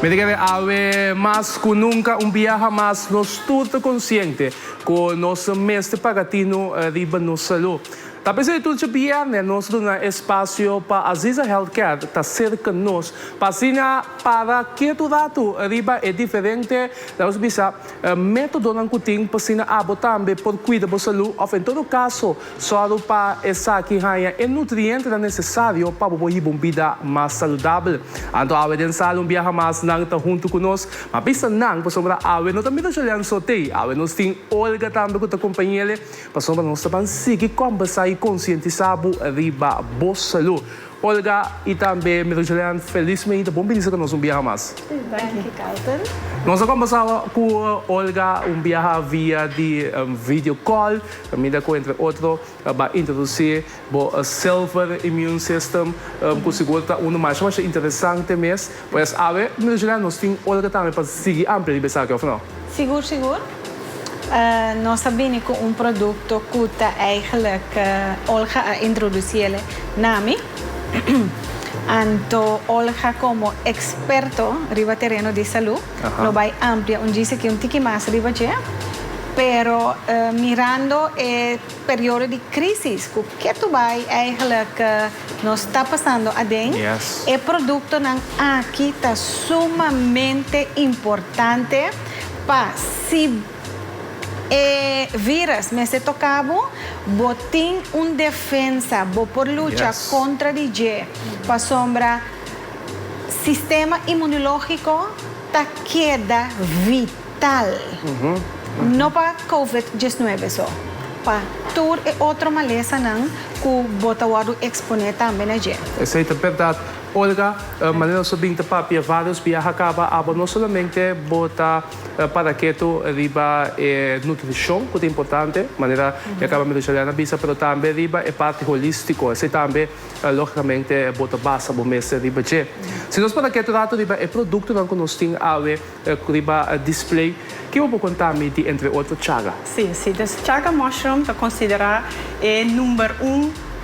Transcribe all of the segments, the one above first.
Me diga ave más que nunca un viaje más nos tudo consciente con nosso mestre pagatino riba no salud. Talvez de tudo viernes nós damos espaço para a Aziza Healthcare está cerca de nós. Para que tu dado riba é diferente, nós bisa método não cutim para abo também por cuidar da saúde ou em todo caso só para essa aqui é nutriente necessário para uma vida mais saudável. Então a gente sabe viaja mais não está junto conosco, mas bisa não para sombra a gente não também já lhe sorteio. A gente nós tem Olga também que está acompanhando para sombra nós também seguir conversar e conscientizar riba boa saúde. Olga e também me Julian, felizmente bom bendição que nós viaja mais. Dank je, Carlton. Nós conversamos com Olga viaja via de video call, também entre outros para introduzir o silver immune system, com segurança mais interessante mesmo. Pois a ver, me Julian, nós temos Olga também para seguir amplo de mensagem, ou não? Seguro. Nós sabemos que produto que está eigenlijk Olga introduzido nami. Então, Olga como experto riba terreno de saúde, lo vai amplia, dice que tique mais riba je, pero mirando o período de crise, o que tu vai eigenlijk nos está passando a dentro, o produto não aqui está sumamente importante para se vírus me se tocava, botin defensa, por luta contra o para sombra sistema imunológico ta queda vital. Não para COVID-19 só. Para toda outra maleza não que bota o exponer também na gente. Essa é a verdade. Olga, maneira sobre a papia vários viaja acaba não somente bota para que tu riba nutrição que é importante, maneira que acaba me deixar na bisa, mas também riba é parte holístico, esse também logicamente bota base para mês riba je. Se nós para que tu dato riba é produto não que nós tem ave riba display que eu vou contar me de entre outros chaga. Sim, das chaga mushroom está considerada número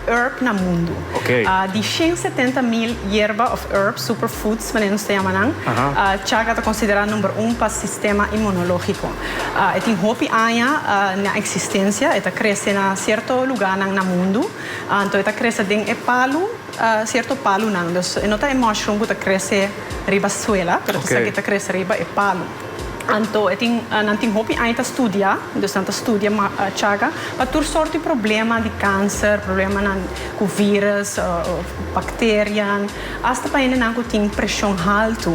herb na mundo. Okay. De 170.000 hierba of herbs, superfoods, mas se chamam, chaga está considerada número 1 para o sistema imunológico. Tem hopi aia na existência, está crescendo em certo lugar no mundo, então está crescendo em palo, certo palo não, não está em mushroom que está crescendo riba suela, mas está crescendo riba palo. Então, não tem hopi ainda estudar, então estudia chaga, para toda sorte de problema de câncer, problema com vírus, bactérias, até para ainda não tem pressão alta,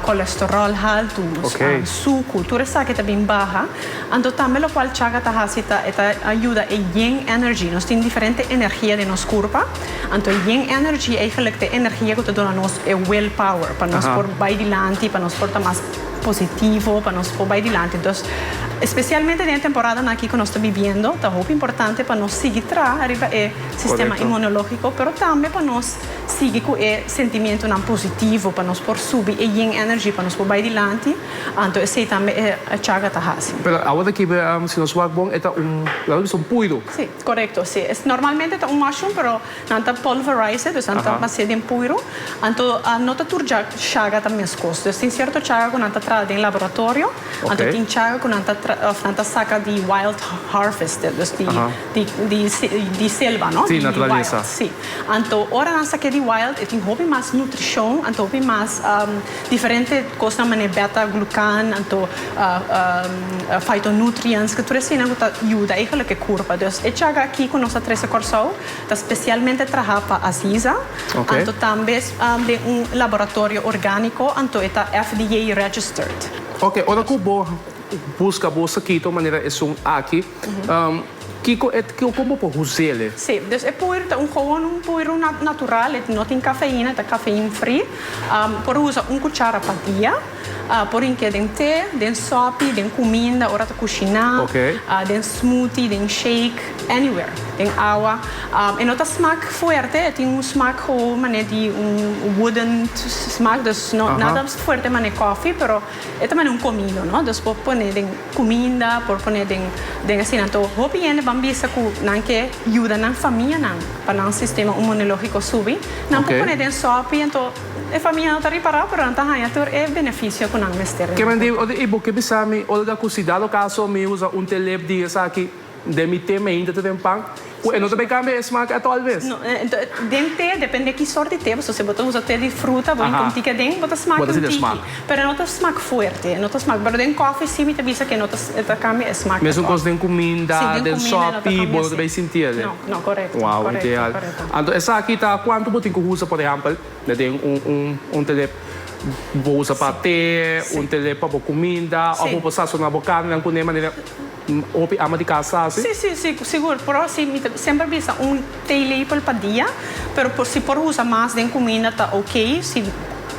colesterol alto, suco, tudo isso que está bem baixa. Então, também o qual chaga está ajuda a yin energy, nós temos diferente energia de nosso corpo. Então, yin energy é a energia que dá nos willpower, para nós por bailante, para nós portar mais positivo para nós por adiante. Então, especialmente na temporada aqui que nós estamos vivendo, é muito importante para nós seguir o sistema imunológico, mas também para nós seguir com o sentimento positivo, para nós por subir a yin energy, para nós por adiante. Então, esse também é a chaga está assim. Mas agora que se nós vamos é puiro. Sim, correto. Sim. Normalmente é mushroom, mas não está pulverized, então não está bastante em puiro. Então, não está tudo chaga também as coisas. Então, tem certo chaga que não está trabalhado em laboratório, então tem chaga que não está saca de wild harvest, de selva, não? Sim, natureza. Sim. Então, ora não saca de wild, tem hobby mais nutrição, então hobby mais diferente coisas como beta-glucan, então phytonutrients, que tudo isso não ajuda a que curva. Então, é chaga aqui com nossa três corção, está especialmente trabalhada para a Aziza, então também de laboratório orgânico, então está FDA registered. Ok, ora que busca a bolsa aqui, de maneira é aqui. Como por usar? Sim, então é puiro natural, não tem cafeína, é cafeína free. Por usar cuchara para dia, por que tem té, tem sopa, tem comida, hora de cozinhar, tem smoothie, tem shake, anywhere. Tem água. En nota smaak fuerte, tem smaak gewoon maar net die wooden smaak, dus nada fuerte maar net coffee, pero esta man comido, ¿no? Dus por poner den comida, por poner den assim, então hopi ene bambisa ku nanke ayuda nan família nan para nan sistema imunológico subir, nan por poner den sopi, então a família não está reparada, pero não está ganhando é benefício com nan mester. Que mandi o de ibo que bisami o da cuidado caso me usa telep de aqui de mi tema ainda tem pão. E não também cambia smaak talvez. Não, den te depende que sorte de te, se você botar usa te de fruta, bom com tica den, bota smaak um tiki. Pero não tá smaak fuerte, não tá smaak, pero den coffee sim te visa que não tá cambia smaak. Mesmo com den comida, den sopi, bom também sentir. Não, correto. Wow, ideal. Então essa aqui tá quanto botin que usa por exemplo, tem telep vou usar para ter, telep para comida, ou para sazonar a carne, não com maneira ou ama de casa, assim? Sim, seguro. Pero sempre visa telep para dia, pero se por usar mais de comida tá ok, se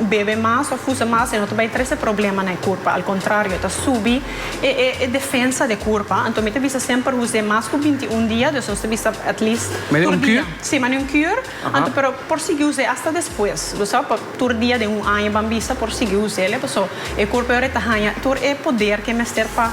bebe mais ou usa mais, não vai ter esse problema na corpo. Ao contrário, está subir é defesa da corpo. Então, me visa sempre usar mais que 21 dias, então você visa at least por dia. Sim, mas não cure. Então, pero por seguir usar até depois. Você sabe, por dia de ano, bambisa por seguir usar ele, pessoal. O corpo é tahanha, é poder que mestre para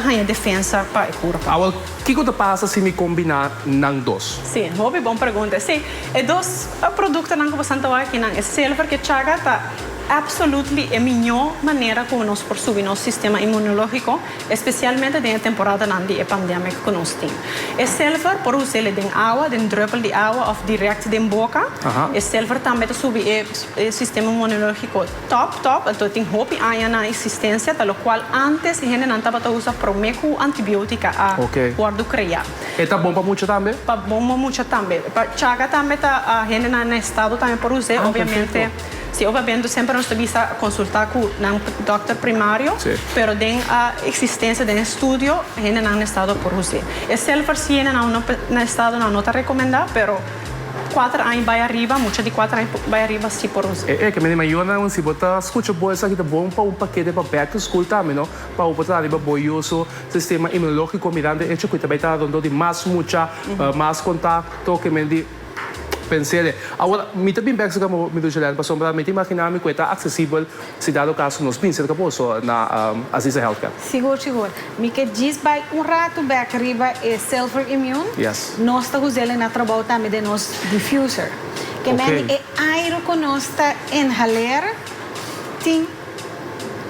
ganhar defesa para o corpo. Agora, o que passa se me combinar nang dos? Sim, hobby, boa pergunta. Sim, é dois produtos que você está aqui, é silver que chaga tá absolutely a melhor maneira como nós por subir nosso sistema imunológico, especialmente na temporada de pandemia que nós temos. É silver por usar ele em água, em druppel de água ou direto em boca. É silver também para subir o sistema imunológico top, então tem hobby aí na existência, pelo qual antes a gente não estava usando promeco antibiótica a guardo criar. É tá bom para muito também? Para bom muito também. Para chaga também tá a gente na estado também por usar, obviamente. Sim, obviamente sempre nós devemos consultar com o doutor primário, pero tem a existência de um estudo, a gente não está por usar. É silver se não estado não está recomendado, pero 4 anos vai arriba, muitos de 4 anos vai arriba se por usar. É que me imagina se botar escuta boa essa aqui tá bom para paquete para back to school também, não? Para botar arriba boioso sistema imunológico mirando, é que também tá dando de mais mais contato que me pensei, agora, me também penso que me do Juliano, para sombra, me imaginar que está acessível se dado o caso nos pincelos que posso na assistência healthcare. Seguro. Me que diz vai rato back arriba é Silver Immune. Yes. Nós está usando na trabalho também de nos diffuser. Que é aero que nós está inhaler, tem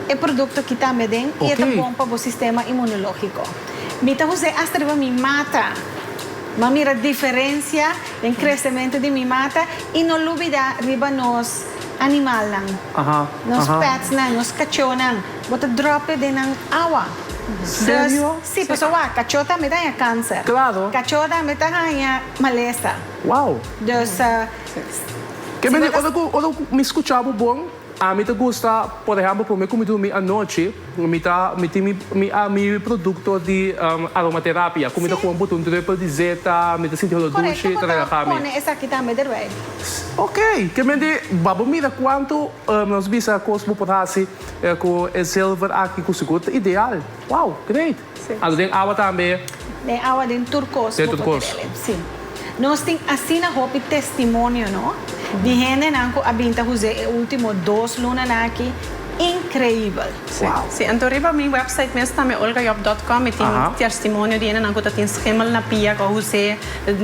é produto que também tem e é bom para o sistema imunológico. Me está usando hasta arriba me mata. Mas mira a diferença em crescimento de minha mata e não olvidar riba nos animal nos pets nos cachorro bota drop de nang água. Sério? Sim, pessoal, cachorro também tem câncer. Claro. Cachorro também tem maleza. Uau. Dus que me escutava bom. A mim gusta, por exemplo, para mim como dormir à noite, me produto de aromaterapia, como com um drip de zeta, me sinto o duche, correto. Essa aqui também deve. Ok, que me de, vamos mira quanto nós visa cosmo potasi com o silver aqui com seguro ideal. Wow, great. Além tem água também. Tem água de turcos. Sim. Nós temos assim na roupa testemunho, não? De gente que a binta usar o último 2 lunas aqui, incrível. Sim, então riba minha website mesmo também olgajob.com e tem testemunho de gente que tem esquema na pia que usa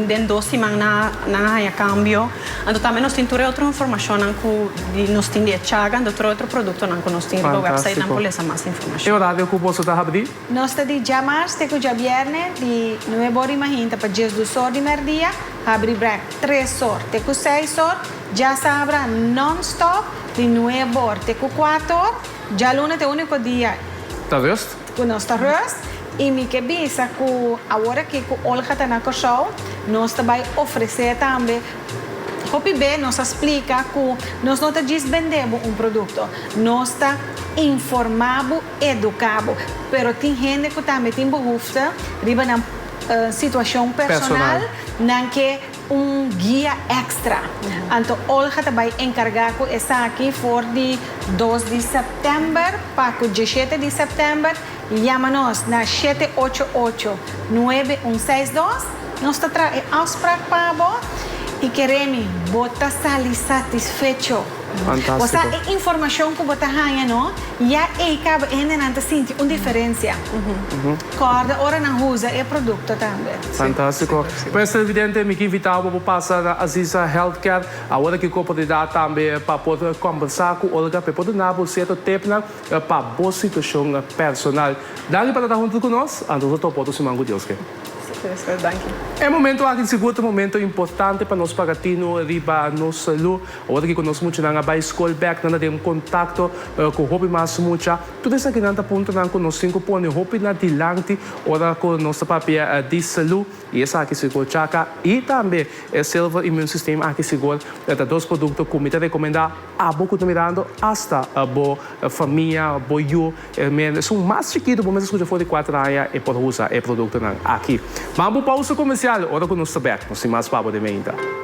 den 2 semanas na cambio. Então também nós temos outra informação que nós temos de chaga, outro produto que nós temos na website não pode ser mais informação. E o horário que você está abrindo? Nós estamos de chamar, que já viernes de 9 horas da para 10 horas de meio-dia, abre break 3 horas, com 6 horas, já se abre non-stop de 9 horas, com 4 horas, já lunes é o único dia. Está rest? Que nós está rest. E me que bisa que agora que o Olga está na show, nós também oferecer também. Hopi B nos explica que nós não vendemos um produto, nós está informando, educando, pero tem gente que também tem busca, riba na situação personal, não que guia extra. Então, Olga também encarga com essa aqui for de 2 de setembro para o 17 de setembro. Chama-nos na 788-9162 nós traz afspraak pabo e queremos botar sali satisfecho. Fantástico. Você a informação que você ganha, não? Já é que ainda não sente uma diferença. Corda, ora não usa é produto também. Fantástico. Mas é evidente que invitava para passar a Aziza Healthcare, a hora que a oportunidade também para poder conversar com Olga, para poder dar certo tempo para a boa situação personal. Dá-lhe para estar junto conosco, a nós podemos se mangar Deus. É um momento aqui seguro, um momento importante para nós pagatino riba no saúde. Agora que conosco muito na ba school back na tem contato com hobby mais mucha. Tudo isso aqui nanta ponto na conosco 5 pontos hobby na dilante ora com nossa papia de saúde e essa aqui seguro chaca e também é silver immune system aqui seguro da dois produtos que me recomenda a boa que mirando hasta a boa família boa eu são mais chiquito mas escuta fora de 4 anos e pode usar é produto aqui. Vamos pausa comercial, ora com nosso back, nós temos mais papo de menta.